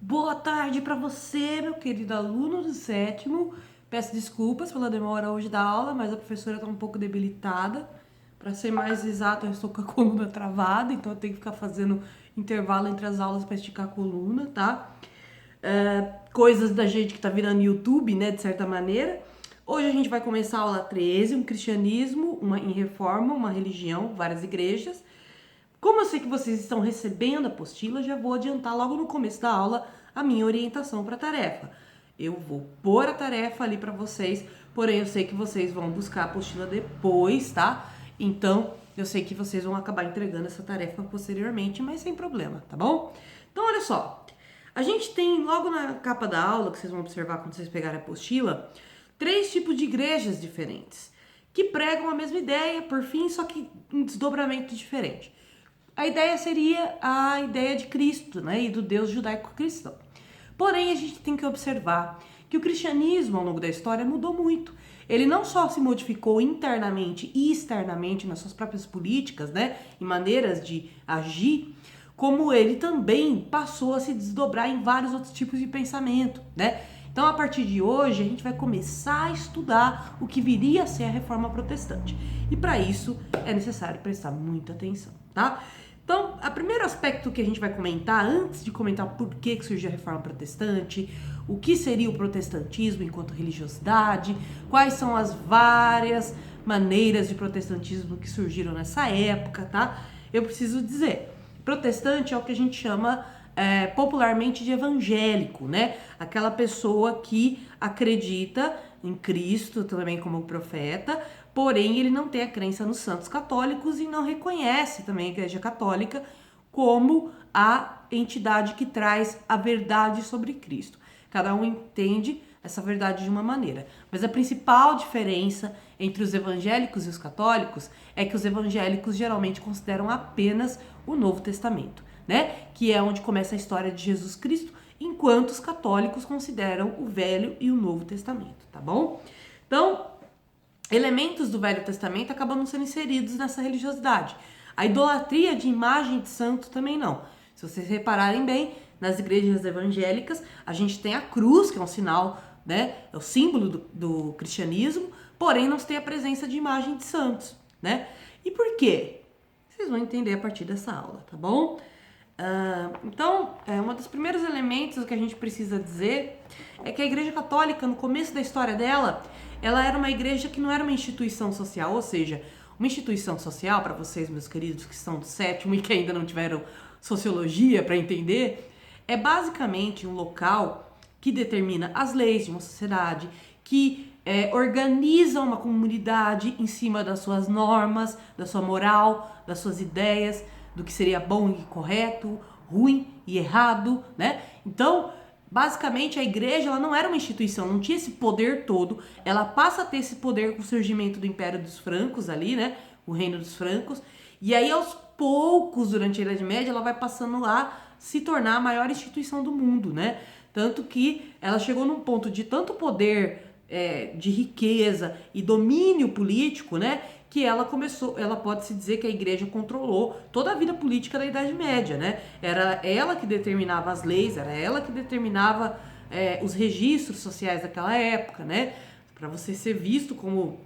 Boa tarde para você, meu querido aluno do sétimo. Peço desculpas pela demora hoje da aula, mas a professora está um pouco debilitada. Para ser mais exato, eu estou com a coluna travada, então eu tenho que ficar fazendo intervalo entre as aulas para esticar a coluna, tá? Coisas da gente que tá virando YouTube, né, de certa maneira. Hoje a gente vai começar a aula 13, um cristianismo, em reforma, uma religião, várias igrejas. Como eu sei que vocês estão recebendo a apostila, já vou adiantar logo no começo da aula a minha orientação para a tarefa. Eu vou pôr a tarefa ali para vocês, porém eu sei que vocês vão buscar a apostila depois, tá? Então, eu sei que vocês vão acabar entregando essa tarefa posteriormente, mas sem problema, tá bom? Então, olha só. A gente tem logo na capa da aula, que vocês vão observar quando vocês pegarem a apostila, 3 tipos de igrejas diferentes, que pregam a mesma ideia, por fim, só que um desdobramento diferente. A ideia seria a ideia de Cristo, né, e do Deus judaico-cristão. Porém, a gente tem que observar que o cristianismo, ao longo da história, mudou muito. Ele não só se modificou internamente e externamente nas suas próprias políticas, né, e maneiras de agir, como ele também passou a se desdobrar em vários outros tipos de pensamento, né? Então, a partir de hoje, a gente vai começar a estudar o que viria a ser a Reforma Protestante. E para isso, é necessário prestar muita atenção, tá? Então, o primeiro aspecto que a gente vai comentar, antes de comentar por que surgiu a Reforma Protestante, o que seria o protestantismo enquanto religiosidade, quais são as várias maneiras de protestantismo que surgiram nessa época, tá? Eu preciso dizer, protestante é o que a gente chama popularmente de evangélico, né? Aquela pessoa que acredita em Cristo também como profeta, porém ele não tem a crença nos santos católicos e não reconhece também a Igreja Católica como a entidade que traz a verdade sobre Cristo. Cada um entende essa verdade de uma maneira. Mas a principal diferença entre os evangélicos e os católicos é que os evangélicos geralmente consideram apenas o Novo Testamento, né? Que é onde começa a história de Jesus Cristo, enquanto os católicos consideram o Velho e o Novo Testamento, tá bom? Então, elementos do Velho Testamento acabam não sendo inseridos nessa religiosidade. A idolatria de imagem de santo também não. Se vocês repararem bem, nas igrejas evangélicas, a gente tem a cruz, que é um sinal, né? É o símbolo do cristianismo, porém não se tem a presença de imagem de santos, né? E por quê? Vocês vão entender a partir dessa aula, tá bom? Então, um dos primeiros elementos que a gente precisa dizer é que a Igreja Católica, no começo da história dela, ela era uma igreja que não era uma instituição social, ou seja, uma instituição social, para vocês, meus queridos, que são do sétimo e que ainda não tiveram sociologia para entender, é basicamente um local que determina as leis de uma sociedade, que organiza uma comunidade em cima das suas normas, da sua moral, das suas ideias, do que seria bom e correto, ruim e errado, né? Então, basicamente, a igreja ela não era uma instituição, não tinha esse poder todo. Ela passa a ter esse poder com o surgimento do Império dos Francos ali, né? O Reino dos Francos. E aí, aos poucos, durante a Idade Média, ela vai passando a se tornar a maior instituição do mundo, né? Tanto que ela chegou num ponto de tanto poder, de riqueza e domínio político, né? Que ela pode-se dizer que a igreja controlou toda a vida política da Idade Média, né? Era ela que determinava as leis, era ela que determinava os registros sociais daquela época, né? Para você ser visto como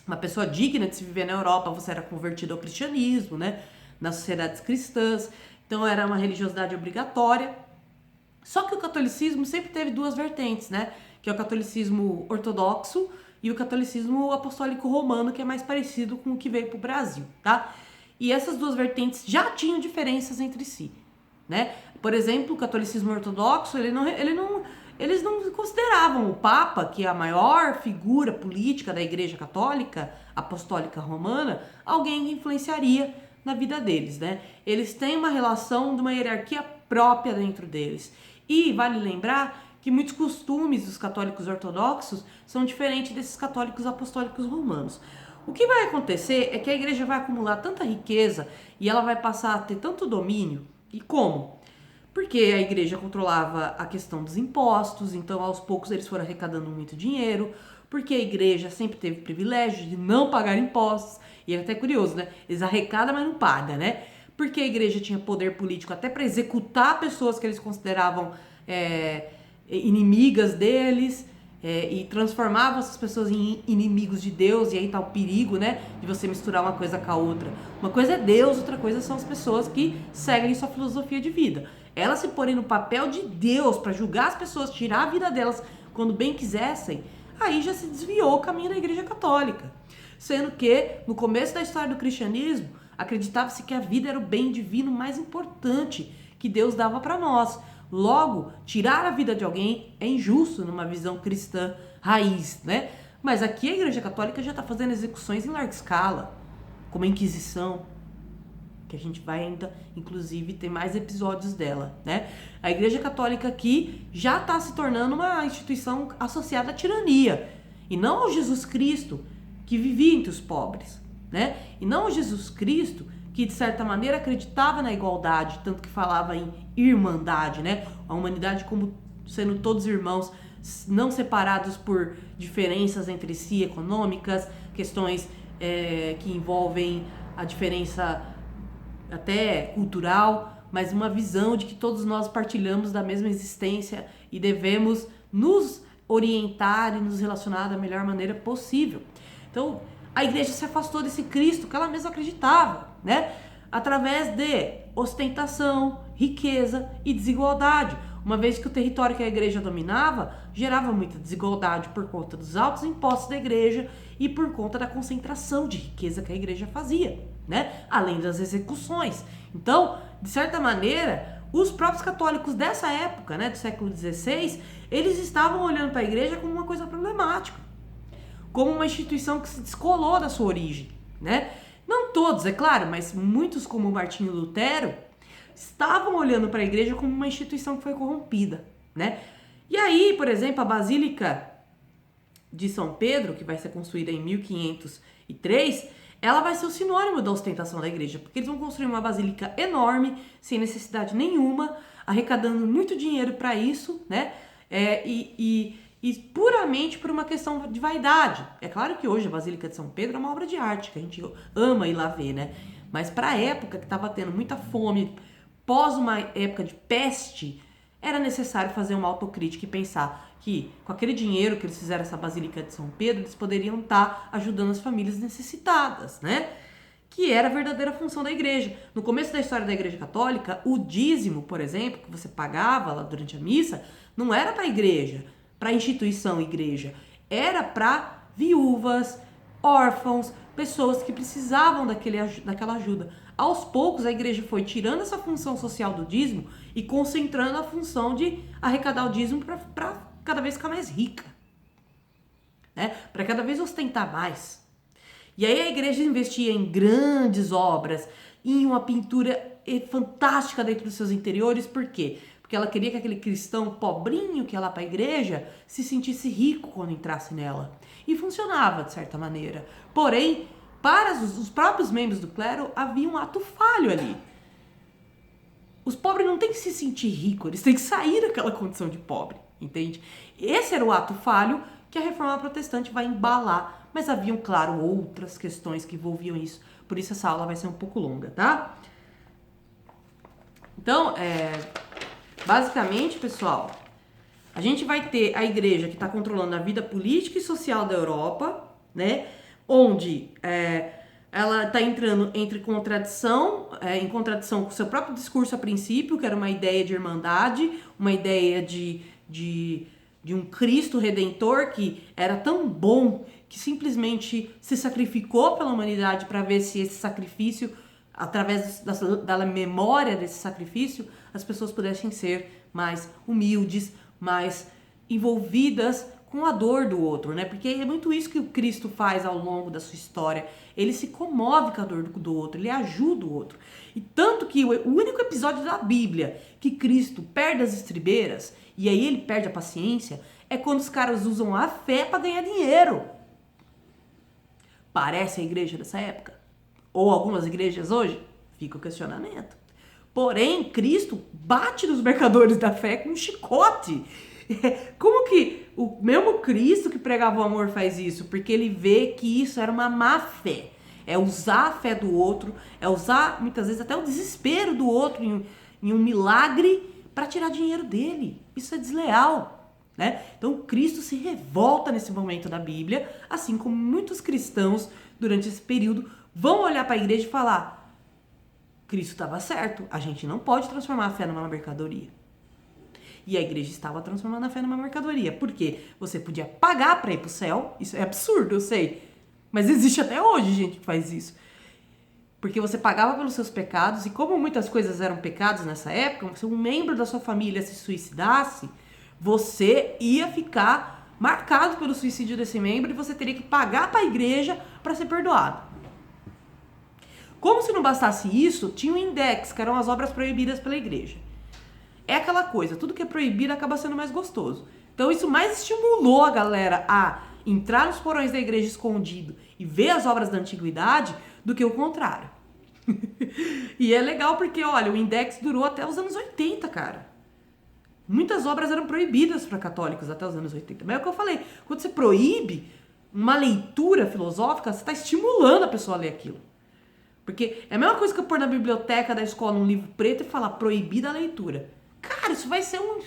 uma pessoa digna de se viver na Europa, você era convertido ao cristianismo, né? Nas sociedades cristãs. Então era uma religiosidade obrigatória. Só que o catolicismo sempre teve duas vertentes, né? Que é o catolicismo ortodoxo e o catolicismo apostólico romano, que é mais parecido com o que veio para o Brasil, tá? E essas duas vertentes já tinham diferenças entre si, né? Por exemplo, o catolicismo ortodoxo, eles não consideravam o Papa, que é a maior figura política da Igreja Católica Apostólica Romana, alguém que influenciaria na vida deles, né? Eles têm uma relação de uma hierarquia própria dentro deles. E vale lembrar que muitos costumes dos católicos ortodoxos são diferentes desses católicos apostólicos romanos. O que vai acontecer é que a igreja vai acumular tanta riqueza e ela vai passar a ter tanto domínio. E como? Porque a igreja controlava a questão dos impostos, então aos poucos eles foram arrecadando muito dinheiro, porque a igreja sempre teve o privilégio de não pagar impostos, e é até curioso, né? Eles arrecadam, mas não pagam, né? porque a igreja tinha poder político até para executar pessoas que eles consideravam inimigas deles, e transformavam essas pessoas em inimigos de Deus, e aí tá o perigo, né, de você misturar uma coisa com a outra. Uma coisa é Deus, outra coisa são as pessoas que seguem sua filosofia de vida. Elas se porem no papel de Deus para julgar as pessoas, tirar a vida delas quando bem quisessem, aí já se desviou o caminho da Igreja Católica. Sendo que, no começo da história do cristianismo, acreditava-se que a vida era o bem divino mais importante que Deus dava para nós. Logo, tirar a vida de alguém é injusto numa visão cristã raiz, né? Mas aqui a Igreja Católica já está fazendo execuções em larga escala, como a Inquisição, que a gente vai ainda, inclusive, ter mais episódios dela, né? A Igreja Católica aqui já está se tornando uma instituição associada à tirania, e não ao Jesus Cristo, que vivia entre os pobres, né? E não ao Jesus Cristo, que de certa maneira acreditava na igualdade, tanto que falava em irmandade, né? A humanidade como sendo todos irmãos, não separados por diferenças entre si econômicas, questões que envolvem a diferença até cultural, mas uma visão de que todos nós partilhamos da mesma existência e devemos nos orientar e nos relacionar da melhor maneira possível. Então, a igreja se afastou desse Cristo que ela mesma acreditava, né? Através de ostentação, riqueza e desigualdade. Uma vez que o território que a igreja dominava gerava muita desigualdade por conta dos altos impostos da igreja e por conta da concentração de riqueza que a igreja fazia, né? Além das execuções. Então, de certa maneira, os próprios católicos dessa época, né, do século XVI, eles estavam olhando para a igreja como uma coisa problemática, como uma instituição que se descolou da sua origem, né? Não todos, é claro, mas muitos, como Martinho Lutero, estavam olhando para a igreja como uma instituição que foi corrompida, né? E aí, por exemplo, a Basílica de São Pedro, que vai ser construída em 1503, ela vai ser o sinônimo da ostentação da igreja, porque eles vão construir uma basílica enorme, sem necessidade nenhuma, arrecadando muito dinheiro para isso, né? E puramente por uma questão de vaidade. É claro que hoje a Basílica de São Pedro é uma obra de arte, que a gente ama ir lá ver, né? Mas para a época que estava tendo muita fome, pós uma época de peste, era necessário fazer uma autocrítica e pensar que com aquele dinheiro que eles fizeram essa Basílica de São Pedro, eles poderiam estar ajudando as famílias necessitadas, né? Que era a verdadeira função da igreja. No começo da história da Igreja Católica, o dízimo, por exemplo, que você pagava lá durante a missa, não era para a igreja, para a instituição igreja, era para viúvas, órfãos, pessoas que precisavam daquela ajuda. Aos poucos a igreja foi tirando essa função social do dízimo e concentrando a função de arrecadar o dízimo para cada vez ficar mais rica, né? Para cada vez ostentar mais. E aí a igreja investia em grandes obras, em uma pintura fantástica dentro dos seus interiores. Por quê? Porque ela queria que aquele cristão pobrinho que ia lá para a igreja se sentisse rico quando entrasse nela. E funcionava de certa maneira. Porém, para os próprios membros do clero, havia um ato falho ali. Os pobres não têm que se sentir ricos, eles têm que sair daquela condição de pobre, entende? Esse era o ato falho que a reforma protestante vai embalar. Mas haviam, claro, outras questões que envolviam isso. Por isso essa aula vai ser um pouco longa, tá? Então, basicamente, pessoal, a gente vai ter a igreja que está controlando a vida política e social da Europa, né? Onde ela está entrando em contradição com o seu próprio discurso a princípio, que era uma ideia de irmandade, uma ideia de um Cristo Redentor que era tão bom que simplesmente se sacrificou pela humanidade para ver se esse sacrifício, através da memória desse sacrifício, as pessoas pudessem ser mais humildes, mais envolvidas com a dor do outro, né? Porque é muito isso que o Cristo faz ao longo da sua história. Ele se comove com a dor do outro, ele ajuda o outro. E tanto que o único episódio da Bíblia que Cristo perde as estribeiras, e aí ele perde a paciência, é quando os caras usam a fé para ganhar dinheiro. Parece a igreja dessa época? Ou algumas igrejas hoje? Fica o questionamento. Porém, Cristo bate nos mercadores da fé com um chicote. Como que o mesmo Cristo que pregava o amor faz isso? Porque ele vê que isso era uma má fé. É usar a fé do outro, é usar muitas vezes até o desespero do outro em um milagre para tirar dinheiro dele. Isso é desleal, né? Então Cristo se revolta nesse momento da Bíblia, assim como muitos cristãos durante esse período vão olhar para a igreja e falar: Cristo estava certo, a gente não pode transformar a fé numa mercadoria. E a igreja estava transformando a fé numa mercadoria. Por quê? Você podia pagar para ir pro céu. Isso é absurdo, eu sei. Mas existe até hoje gente que faz isso. Porque você pagava pelos seus pecados. E como muitas coisas eram pecados nessa época, se um membro da sua família se suicidasse, você ia ficar marcado pelo suicídio desse membro e você teria que pagar para a igreja para ser perdoado. Como se não bastasse isso, tinha o index, que eram as obras proibidas pela igreja. É aquela coisa, tudo que é proibido acaba sendo mais gostoso. Então isso mais estimulou a galera a entrar nos porões da igreja escondido e ver as obras da antiguidade do que o contrário. E é legal porque, olha, o index durou até os anos 80, cara. Muitas obras eram proibidas para católicos até os anos 80. Mas é o que eu falei, quando você proíbe uma leitura filosófica, você está estimulando a pessoa a ler aquilo. Porque é a mesma coisa que eu pôr na biblioteca da escola um livro preto e falar proibida a leitura. Cara, isso vai ser um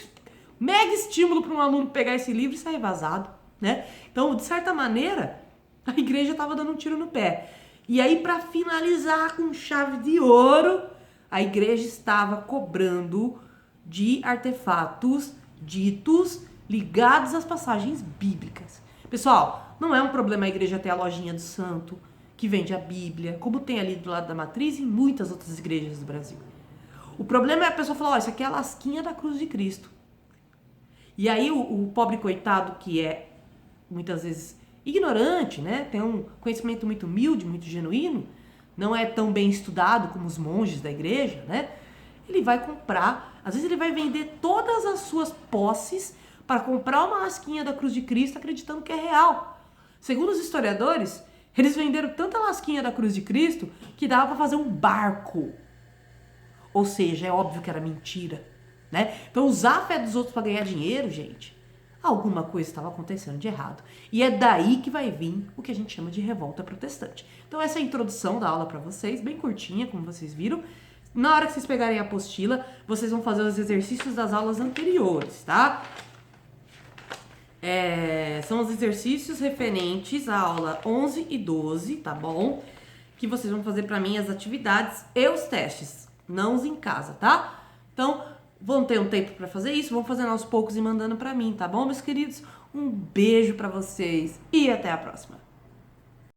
mega estímulo para um aluno pegar esse livro e sair vazado, né? Então, de certa maneira, a igreja estava dando um tiro no pé. E aí, para finalizar com chave de ouro, a igreja estava cobrando de artefatos ditos ligados às passagens bíblicas. Pessoal, não é um problema a igreja ter a lojinha do santo, que vende a Bíblia, como tem ali do lado da matriz e em muitas outras igrejas do Brasil. O problema é a pessoa falar, ó, isso aqui é a lasquinha da cruz de Cristo. E aí o pobre coitado que é muitas vezes ignorante, né? Tem um conhecimento muito humilde, muito genuíno, não é tão bem estudado como os monges da igreja, né? Ele vai comprar, às vezes ele vai vender todas as suas posses para comprar uma lasquinha da cruz de Cristo acreditando que é real. Segundo os historiadores, eles venderam tanta lasquinha da cruz de Cristo que dava para fazer um barco. Ou seja, é óbvio que era mentira, né? Então usar a fé dos outros para ganhar dinheiro, gente, alguma coisa estava acontecendo de errado. E é daí que vai vir o que a gente chama de revolta protestante. Então essa é a introdução da aula para vocês, bem curtinha, como vocês viram. Na hora que vocês pegarem a apostila, vocês vão fazer os exercícios das aulas anteriores, tá? São os exercícios referentes à aula 11 e 12, tá bom? Que vocês vão fazer para mim as atividades e os testes, não os em casa, tá? Então, vão ter um tempo para fazer isso, vão fazendo aos poucos e mandando para mim, tá bom, meus queridos? Um beijo para vocês e até a próxima.